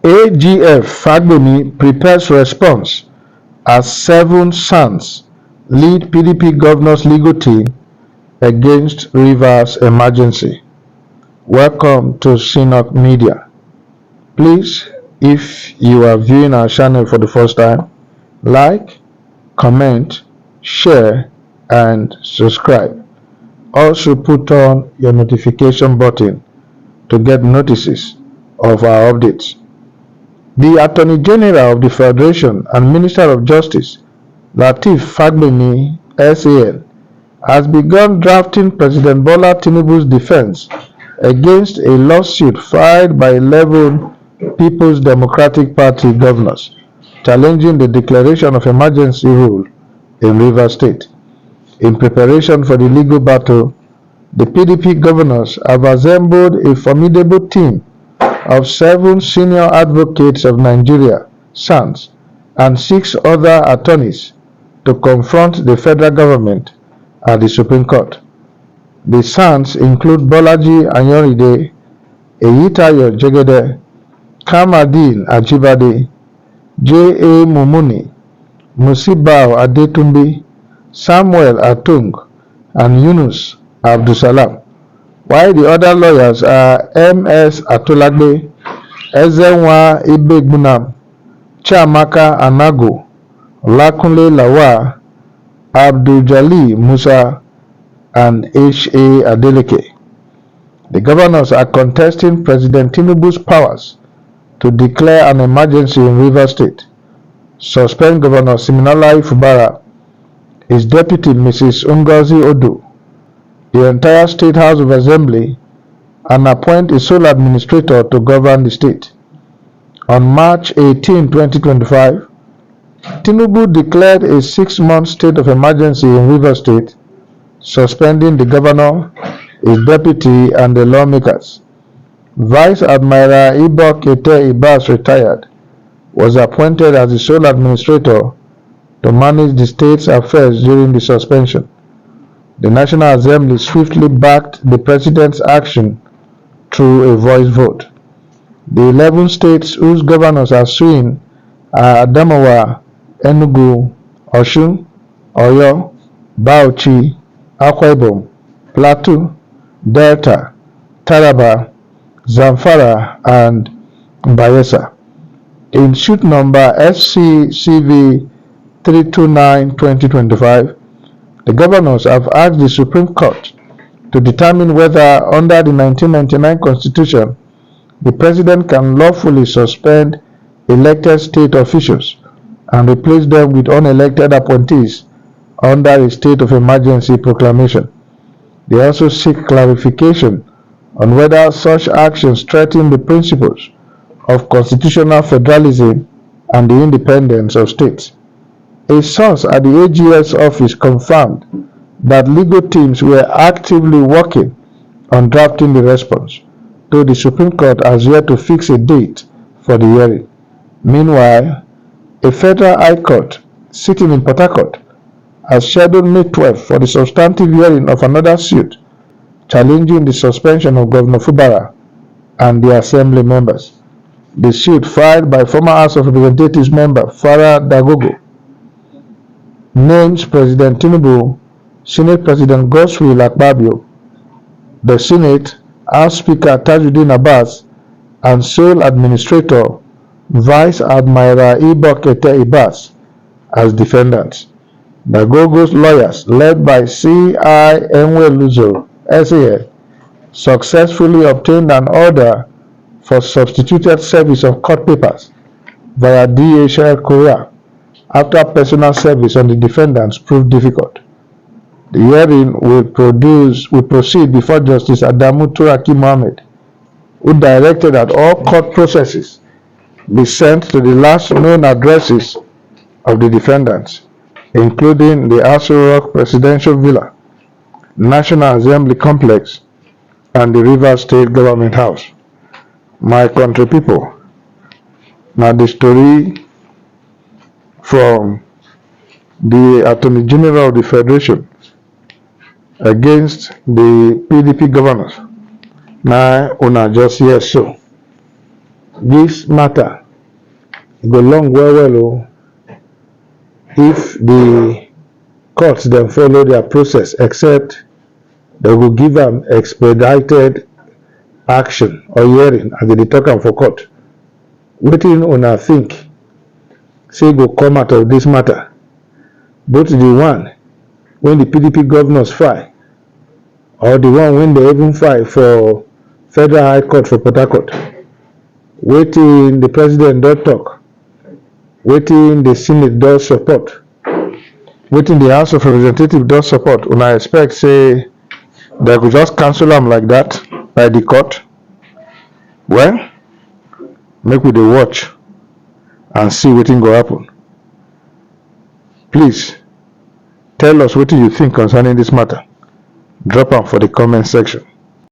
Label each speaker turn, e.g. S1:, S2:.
S1: AGF Fagbemi prepares response as 7 SANS lead PDP Governors legal team against Rivers emergency. Welcome to Synod Media. Please, if you are viewing our channel for the first time, like, comment, share, and subscribe. Also put on your notification button to get notices of our updates. The Attorney General of the Federation and Minister of Justice, Lateef Fagbemi, SAN, has begun drafting President Bola Tinubu's defense against a lawsuit filed by 11 People's Democratic Party governors challenging the declaration of emergency rule in Rivers State. In preparation for the legal battle, the PDP governors have assembled a formidable team of 7 senior advocates of Nigeria, SANS, and 6 other attorneys to confront the federal government at the Supreme Court. The SANS include Bolaji Ayanride, Eyitayo Jegede, Kamadin Ajibade, J.A. Mumuni, Musibao Adetumbi, Samuel Atung, and Yunus Abdusalam, while the other lawyers are M.S. Atolagbe, Ezenwa Ibegbunam, Chiamaka Anago, Olakunle Lawal, Abdul-Jalil Musa, and H.A. Adeleke. The governors are contesting President Tinubu's powers to declare an emergency in Rivers State, suspend Governor Siminalayi Fubara, his deputy Mrs. Ngozi Odo, the entire State House of Assembly, and appoint a sole administrator to govern the state. On March 18, 2025, Tinubu declared a 6-month state of emergency in Rivers State, suspending the governor, his deputy, and the lawmakers. Vice Admiral Ibok Ete Ibas, retired, was appointed as the sole administrator to manage the state's affairs during the suspension. The National Assembly swiftly backed the president's action through a voice vote. The 11 states whose governors are suing are Adamawa, Enugu, Osun, Oyo, Bauchi, Akwa Ibom, Plateau, Delta, Taraba, Zamfara, and Bayelsa. In suit number FCCV 329-2025, the governors have asked the Supreme Court to determine whether, under the 1999 Constitution, the President can lawfully suspend elected state officials and replace them with unelected appointees under a state of emergency proclamation. They also seek clarification on whether such actions threaten the principles of constitutional federalism and the independence of states. A source at the AG's office confirmed that legal teams were actively working on drafting the response, though the Supreme Court has yet to fix a date for the hearing. Meanwhile, a federal high court sitting in Port Harcourt has scheduled May 12 for the substantive hearing of another suit challenging the suspension of Governor Fubara and the Assembly members. The suit, filed by former House of Representatives member Farah Dagogo, names President Tinubu, Senate President Godswill Akpabio, the Senate, House Speaker Tajuddin Abbas, and sole administrator Vice Admiral Ibok Ete Ibas as defendants. Dagogo's lawyers, led by C.I. Enwe-Luzo, SAN, successfully obtained an order for substituted service of court papers via DHL Korea after personal service on the defendants proved difficult. The hearing will proceed before Justice Adamu Turaki Mohammed, who directed that all court processes be sent to the last known addresses of the defendants, including the Aso Rock Presidential Villa, National Assembly Complex, and the Rivers State Government House. My country people, now the story from the Attorney General of the Federation against the PDP governors. Now, una just hear so. This matter go long well o if the courts dem follow their process, except they go give am expedited action or hearing as they dey talk am for court. Wetin una think say go come out of this matter? Both the one when the PDP governors file or the one when they even file for Federal High Court for Port Harcourt. Wetin the president don talk, wetin the Senate does support, wetin the House of Representatives does support, una expect say they go just cancel am like that by the court? Well, make we dey watch and see wetin go happen. Please tell us wetin you think concerning this matter. Drop am for the comment section.